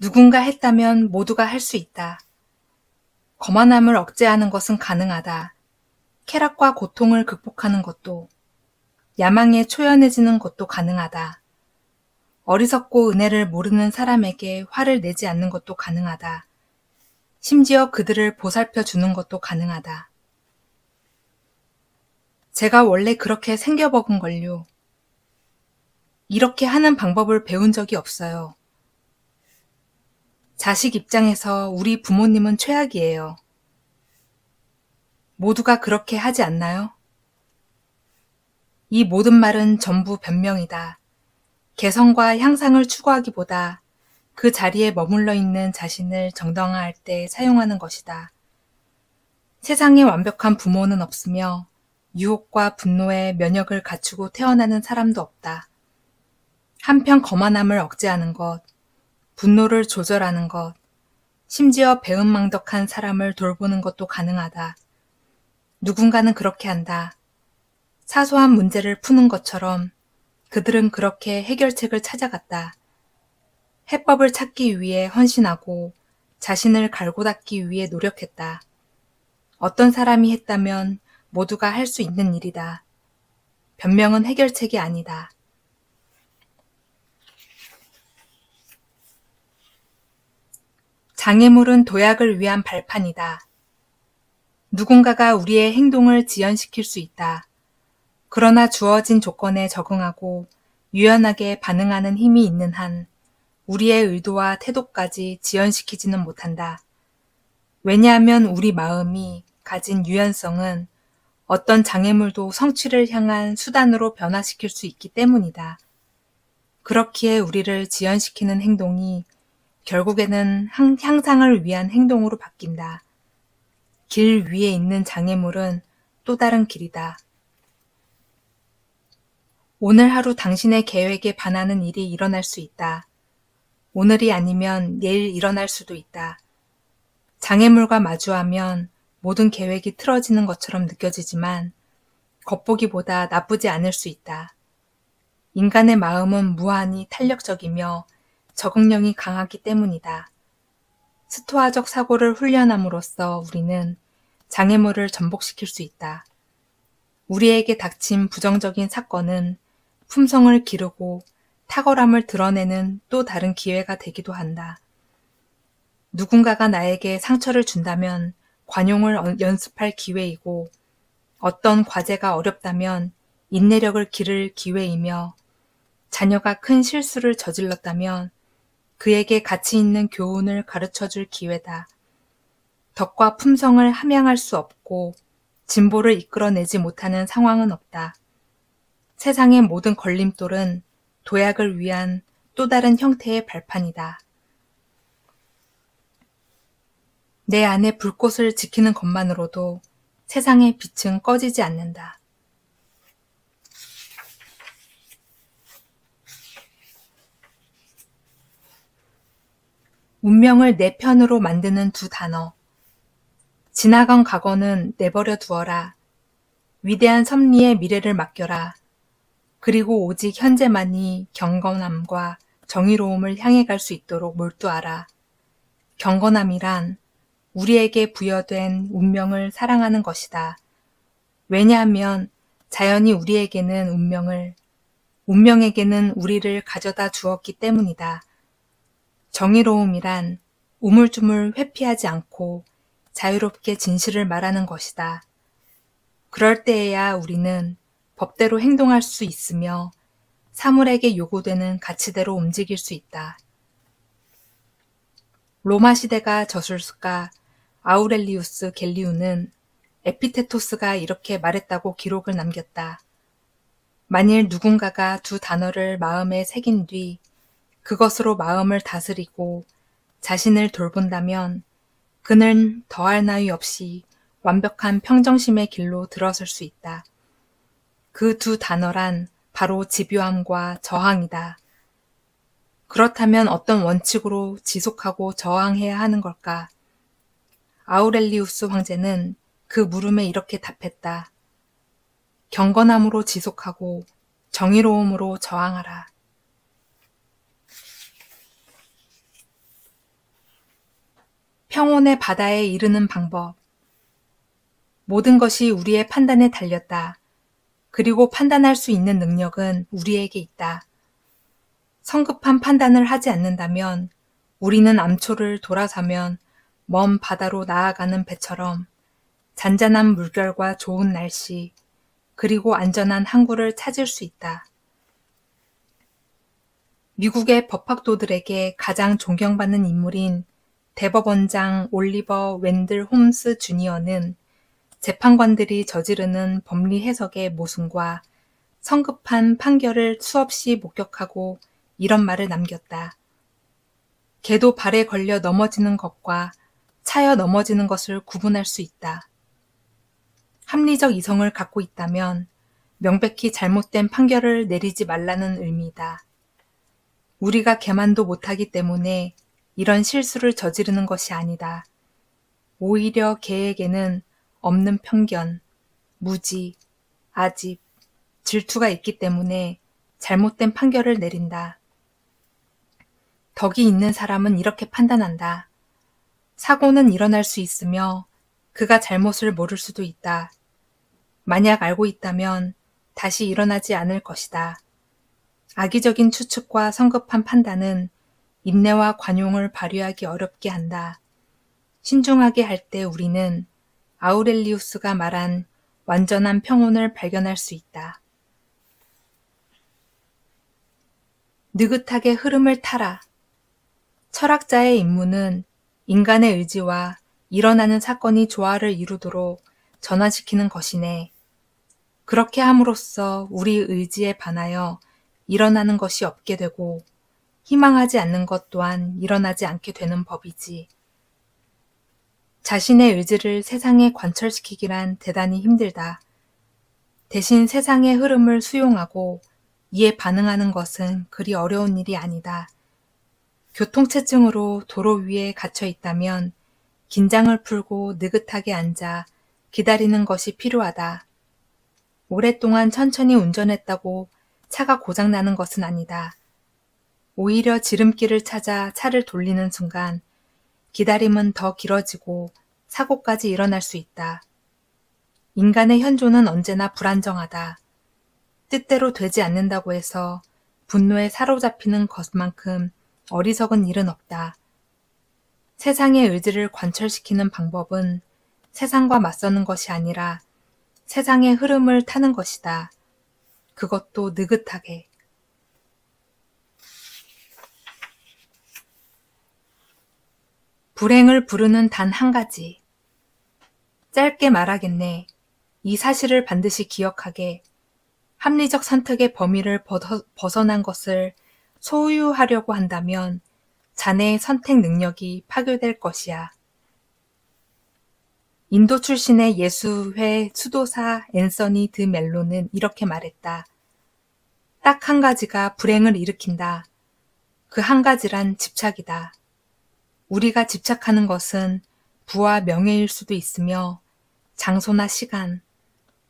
누군가 했다면 모두가 할 수 있다. 거만함을 억제하는 것은 가능하다. 쾌락과 고통을 극복하는 것도, 야망에 초연해지는 것도 가능하다. 어리석고 은혜를 모르는 사람에게 화를 내지 않는 것도 가능하다. 심지어 그들을 보살펴 주는 것도 가능하다. 제가 원래 그렇게 생겨먹은걸요. 이렇게 하는 방법을 배운 적이 없어요. 자식 입장에서 우리 부모님은 최악이에요. 모두가 그렇게 하지 않나요? 이 모든 말은 전부 변명이다. 개성과 향상을 추구하기보다 그 자리에 머물러 있는 자신을 정당화할 때 사용하는 것이다. 세상에 완벽한 부모는 없으며 유혹과 분노에 면역을 갖추고 태어나는 사람도 없다. 한편 거만함을 억제하는 것, 분노를 조절하는 것, 심지어 배은망덕한 사람을 돌보는 것도 가능하다. 누군가는 그렇게 한다. 사소한 문제를 푸는 것처럼 그들은 그렇게 해결책을 찾아갔다. 해법을 찾기 위해 헌신하고 자신을 갈고 닦기 위해 노력했다. 어떤 사람이 했다면 모두가 할 수 있는 일이다. 변명은 해결책이 아니다. 장애물은 도약을 위한 발판이다. 누군가가 우리의 행동을 지연시킬 수 있다. 그러나 주어진 조건에 적응하고 유연하게 반응하는 힘이 있는 한 우리의 의도와 태도까지 지연시키지는 못한다. 왜냐하면 우리 마음이 가진 유연성은 어떤 장애물도 성취를 향한 수단으로 변화시킬 수 있기 때문이다. 그렇기에 우리를 지연시키는 행동이 결국에는 향상을 위한 행동으로 바뀐다. 길 위에 있는 장애물은 또 다른 길이다. 오늘 하루 당신의 계획에 반하는 일이 일어날 수 있다. 오늘이 아니면 내일 일어날 수도 있다. 장애물과 마주하면 모든 계획이 틀어지는 것처럼 느껴지지만 겉보기보다 나쁘지 않을 수 있다. 인간의 마음은 무한히 탄력적이며 적응력이 강하기 때문이다. 스토아적 사고를 훈련함으로써 우리는 장애물을 전복시킬 수 있다. 우리에게 닥친 부정적인 사건은 품성을 기르고 탁월함을 드러내는 또 다른 기회가 되기도 한다. 누군가가 나에게 상처를 준다면 관용을 연습할 기회이고 어떤 과제가 어렵다면 인내력을 기를 기회이며 자녀가 큰 실수를 저질렀다면 그에게 가치 있는 교훈을 가르쳐줄 기회다. 덕과 품성을 함양할 수 없고 진보를 이끌어내지 못하는 상황은 없다. 세상의 모든 걸림돌은 도약을 위한 또 다른 형태의 발판이다. 내 안에 불꽃을 지키는 것만으로도 세상의 빛은 꺼지지 않는다. 운명을 내 편으로 만드는 두 단어. 지나간 과거는 내버려 두어라. 위대한 섭리의 미래를 맡겨라. 그리고 오직 현재만이 경건함과 정의로움을 향해 갈 수 있도록 몰두하라. 경건함이란 우리에게 부여된 운명을 사랑하는 것이다. 왜냐하면 자연이 우리에게는 운명에게는 우리를 가져다 주었기 때문이다. 정의로움이란 우물쭈물 회피하지 않고 자유롭게 진실을 말하는 것이다. 그럴 때에야 우리는 법대로 행동할 수 있으며 사물에게 요구되는 가치대로 움직일 수 있다. 로마 시대가 저술가 아우렐리우스 갤리우는 에피테토스가 이렇게 말했다고 기록을 남겼다. 만일 누군가가 두 단어를 마음에 새긴 뒤 그것으로 마음을 다스리고 자신을 돌본다면 그는 더할 나위 없이 완벽한 평정심의 길로 들어설 수 있다. 그 두 단어란 바로 집요함과 저항이다. 그렇다면 어떤 원칙으로 지속하고 저항해야 하는 걸까? 아우렐리우스 황제는 그 물음에 이렇게 답했다. 경건함으로 지속하고 정의로움으로 저항하라. 평온의 바다에 이르는 방법. 모든 것이 우리의 판단에 달렸다. 그리고 판단할 수 있는 능력은 우리에게 있다. 성급한 판단을 하지 않는다면 우리는 암초를 돌아서면 먼 바다로 나아가는 배처럼 잔잔한 물결과 좋은 날씨, 그리고 안전한 항구를 찾을 수 있다. 미국의 법학도들에게 가장 존경받는 인물인 대법원장 올리버 웬들 홈스 주니어는 재판관들이 저지르는 법리 해석의 모순과 성급한 판결을 수없이 목격하고 이런 말을 남겼다. 개도 발에 걸려 넘어지는 것과 차여 넘어지는 것을 구분할 수 있다. 합리적 이성을 갖고 있다면 명백히 잘못된 판결을 내리지 말라는 의미이다. 우리가 개만도 못하기 때문에 이런 실수를 저지르는 것이 아니다. 오히려 개에게는 없는 편견, 무지, 아집, 질투가 있기 때문에 잘못된 판결을 내린다. 덕이 있는 사람은 이렇게 판단한다. 사고는 일어날 수 있으며 그가 잘못을 모를 수도 있다. 만약 알고 있다면 다시 일어나지 않을 것이다. 악의적인 추측과 성급한 판단은 인내와 관용을 발휘하기 어렵게 한다. 신중하게 할 때 우리는 아우렐리우스가 말한 완전한 평온을 발견할 수 있다. 느긋하게 흐름을 타라. 철학자의 임무는 인간의 의지와 일어나는 사건이 조화를 이루도록 전환시키는 것이네. 그렇게 함으로써 우리 의지에 반하여 일어나는 것이 없게 되고 희망하지 않는 것 또한 일어나지 않게 되는 법이지. 자신의 의지를 세상에 관철시키기란 대단히 힘들다. 대신 세상의 흐름을 수용하고 이에 반응하는 것은 그리 어려운 일이 아니다. 교통체증으로 도로 위에 갇혀 있다면 긴장을 풀고 느긋하게 앉아 기다리는 것이 필요하다. 오랫동안 천천히 운전했다고 차가 고장나는 것은 아니다. 오히려 지름길을 찾아 차를 돌리는 순간 기다림은 더 길어지고 사고까지 일어날 수 있다. 인간의 현존은 언제나 불안정하다. 뜻대로 되지 않는다고 해서 분노에 사로잡히는 것만큼 어리석은 일은 없다. 세상의 의지를 관철시키는 방법은 세상과 맞서는 것이 아니라 세상의 흐름을 타는 것이다. 그것도 느긋하게. 불행을 부르는 단 한 가지. 짧게 말하겠네. 이 사실을 반드시 기억하게. 합리적 선택의 범위를 벗어난 것을 소유하려고 한다면 자네의 선택 능력이 파괴될 것이야. 인도 출신의 예수회 수도사 앤서니 드 멜로는 이렇게 말했다. 딱 한 가지가 불행을 일으킨다. 그 한 가지란 집착이다. 우리가 집착하는 것은 부와 명예일 수도 있으며 장소나 시간,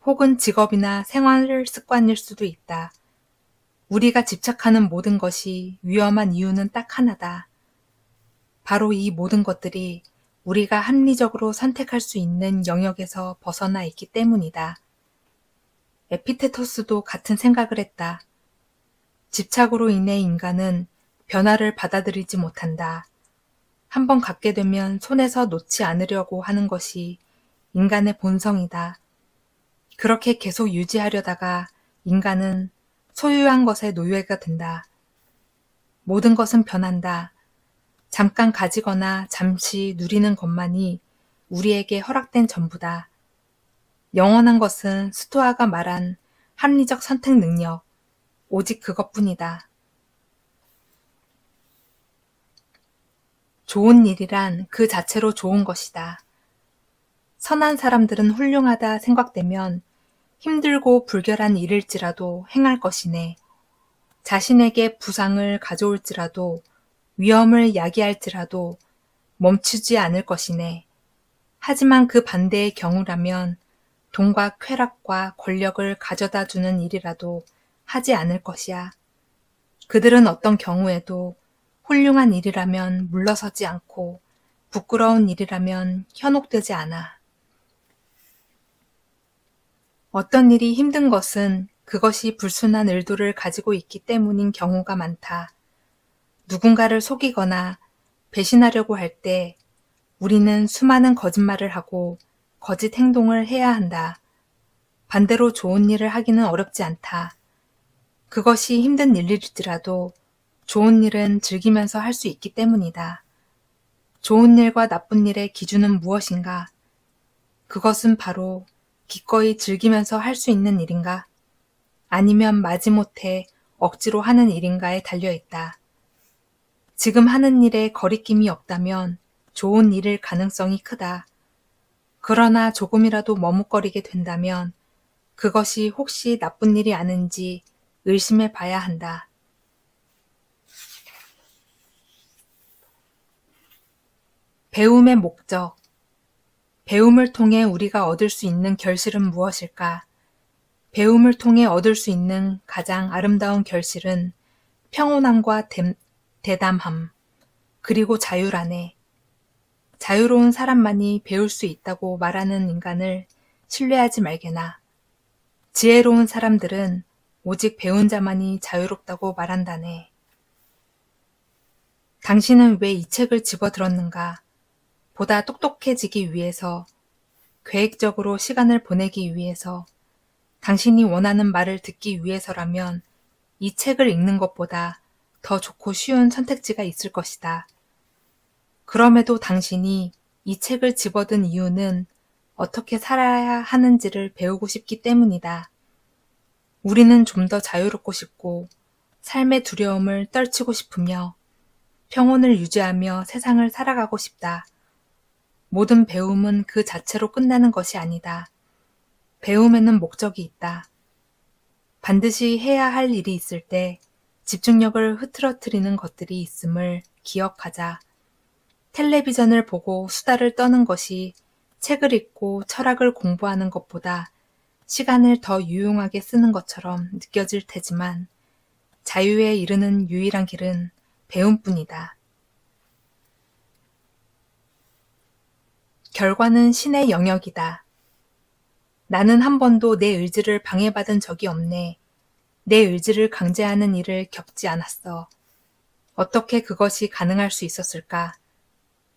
혹은 직업이나 생활 습관일 수도 있다. 우리가 집착하는 모든 것이 위험한 이유는 딱 하나다. 바로 이 모든 것들이 우리가 합리적으로 선택할 수 있는 영역에서 벗어나 있기 때문이다. 에피테토스도 같은 생각을 했다. 집착으로 인해 인간은 변화를 받아들이지 못한다. 한번 갖게 되면 손에서 놓지 않으려고 하는 것이 인간의 본성이다. 그렇게 계속 유지하려다가 인간은 소유한 것의 노예가 된다. 모든 것은 변한다. 잠깐 가지거나 잠시 누리는 것만이 우리에게 허락된 전부다. 영원한 것은 스토아가 말한 합리적 선택 능력, 오직 그것뿐이다. 좋은 일이란 그 자체로 좋은 것이다. 선한 사람들은 훌륭하다 생각되면 힘들고 불결한 일일지라도 행할 것이네. 자신에게 부상을 가져올지라도 위험을 야기할지라도 멈추지 않을 것이네. 하지만 그 반대의 경우라면 돈과 쾌락과 권력을 가져다 주는 일이라도 하지 않을 것이야. 그들은 어떤 경우에도 훌륭한 일이라면 물러서지 않고 부끄러운 일이라면 현혹되지 않아. 어떤 일이 힘든 것은 그것이 불순한 의도를 가지고 있기 때문인 경우가 많다. 누군가를 속이거나 배신하려고 할 때 우리는 수많은 거짓말을 하고 거짓 행동을 해야 한다. 반대로 좋은 일을 하기는 어렵지 않다. 그것이 힘든 일일지라도 좋은 일은 즐기면서 할 수 있기 때문이다. 좋은 일과 나쁜 일의 기준은 무엇인가? 그것은 바로 기꺼이 즐기면서 할 수 있는 일인가? 아니면 마지못해 억지로 하는 일인가에 달려있다. 지금 하는 일에 거리낌이 없다면 좋은 일일 가능성이 크다. 그러나 조금이라도 머뭇거리게 된다면 그것이 혹시 나쁜 일이 아닌지 의심해 봐야 한다. 배움의 목적. 배움을 통해 우리가 얻을 수 있는 결실은 무엇일까? 배움을 통해 얻을 수 있는 가장 아름다운 결실은 평온함과 대담함, 그리고 자유라네. 자유로운 사람만이 배울 수 있다고 말하는 인간을 신뢰하지 말게나. 지혜로운 사람들은 오직 배운 자만이 자유롭다고 말한다네. 당신은 왜 이 책을 집어들었는가? 보다 똑똑해지기 위해서, 계획적으로 시간을 보내기 위해서, 당신이 원하는 말을 듣기 위해서라면 이 책을 읽는 것보다 더 좋고 쉬운 선택지가 있을 것이다. 그럼에도 당신이 이 책을 집어든 이유는 어떻게 살아야 하는지를 배우고 싶기 때문이다. 우리는 좀 더 자유롭고 싶고 삶의 두려움을 떨치고 싶으며 평온을 유지하며 세상을 살아가고 싶다. 모든 배움은 그 자체로 끝나는 것이 아니다. 배움에는 목적이 있다. 반드시 해야 할 일이 있을 때 집중력을 흐트러뜨리는 것들이 있음을 기억하자. 텔레비전을 보고 수다를 떠는 것이 책을 읽고 철학을 공부하는 것보다 시간을 더 유용하게 쓰는 것처럼 느껴질 테지만 자유에 이르는 유일한 길은 배움뿐이다. 결과는 신의 영역이다. 나는 한 번도 내 의지를 방해받은 적이 없네. 내 의지를 강제하는 일을 겪지 않았어. 어떻게 그것이 가능할 수 있었을까?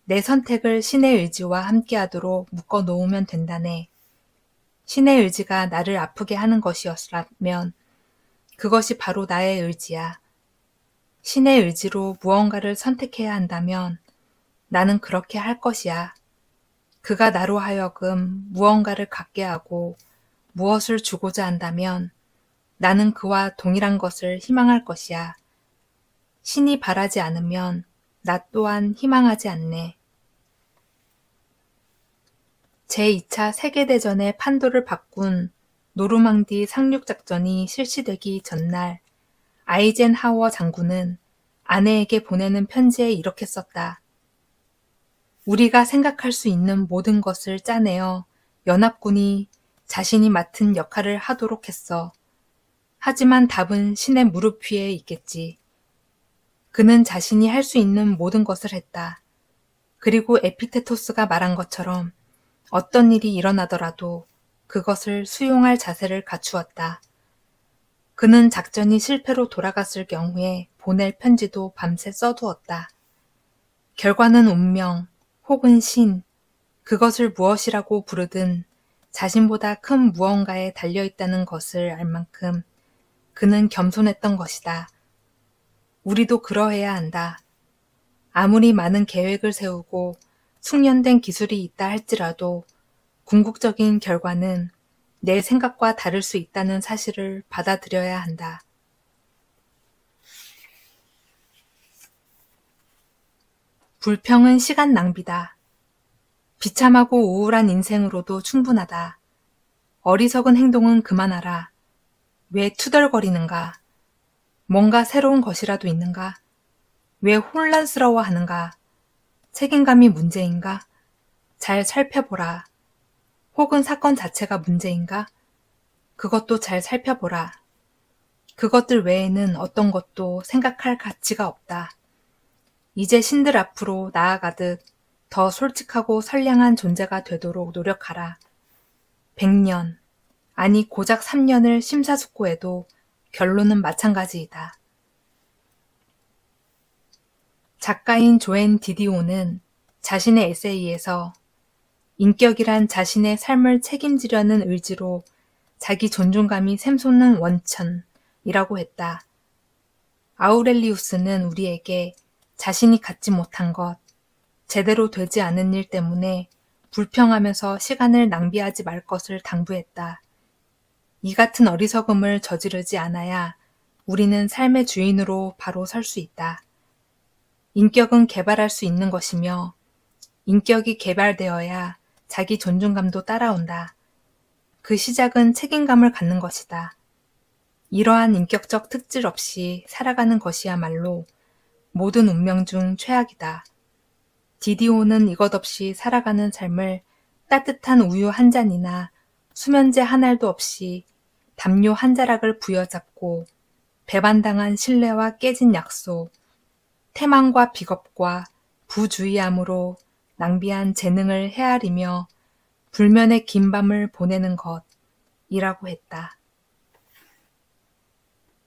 내 선택을 신의 의지와 함께하도록 묶어 놓으면 된다네. 신의 의지가 나를 아프게 하는 것이었라면 그것이 바로 나의 의지야. 신의 의지로 무언가를 선택해야 한다면 나는 그렇게 할 것이야. 그가 나로 하여금 무언가를 갖게 하고 무엇을 주고자 한다면 나는 그와 동일한 것을 희망할 것이야. 신이 바라지 않으면 나 또한 희망하지 않네. 제2차 세계대전의 판도를 바꾼 노르망디 상륙작전이 실시되기 전날 아이젠하워 장군은 아내에게 보내는 편지에 이렇게 썼다. 우리가 생각할 수 있는 모든 것을 짜내어 연합군이 자신이 맡은 역할을 하도록 했어. 하지만 답은 신의 무릎 위에 있겠지. 그는 자신이 할 수 있는 모든 것을 했다. 그리고 에피테토스가 말한 것처럼 어떤 일이 일어나더라도 그것을 수용할 자세를 갖추었다. 그는 작전이 실패로 돌아갔을 경우에 보낼 편지도 밤새 써두었다. 결과는 운명 혹은 신, 그것을 무엇이라고 부르든 자신보다 큰 무언가에 달려있다는 것을 알 만큼 그는 겸손했던 것이다. 우리도 그러해야 한다. 아무리 많은 계획을 세우고 숙련된 기술이 있다 할지라도 궁극적인 결과는 내 생각과 다를 수 있다는 사실을 받아들여야 한다. 불평은 시간 낭비다. 비참하고 우울한 인생으로도 충분하다. 어리석은 행동은 그만하라. 왜 투덜거리는가? 뭔가 새로운 것이라도 있는가? 왜 혼란스러워하는가? 책임감이 문제인가? 잘 살펴보라. 혹은 사건 자체가 문제인가? 그것도 잘 살펴보라. 그것들 외에는 어떤 것도 생각할 가치가 없다. 이제 신들 앞으로 나아가듯 더 솔직하고 선량한 존재가 되도록 노력하라. 100년, 아니 고작 3년을 심사숙고해도 결론은 마찬가지이다. 작가인 조앤 디디오는 자신의 에세이에서 인격이란 자신의 삶을 책임지려는 의지로 자기 존중감이 샘솟는 원천이라고 했다. 아우렐리우스는 우리에게 자신이 갖지 못한 것, 제대로 되지 않은 일 때문에 불평하면서 시간을 낭비하지 말 것을 당부했다. 이 같은 어리석음을 저지르지 않아야 우리는 삶의 주인으로 바로 설 수 있다. 인격은 개발할 수 있는 것이며 인격이 개발되어야 자기 존중감도 따라온다. 그 시작은 책임감을 갖는 것이다. 이러한 인격적 특질 없이 살아가는 것이야말로 모든 운명 중 최악이다. 디디오는 이것 없이 살아가는 삶을 따뜻한 우유 한 잔이나 수면제 한 알도 없이 담요 한 자락을 부여잡고 배반당한 신뢰와 깨진 약속, 태만과 비겁과 부주의함으로 낭비한 재능을 헤아리며 불면의 긴 밤을 보내는 것이라고 했다.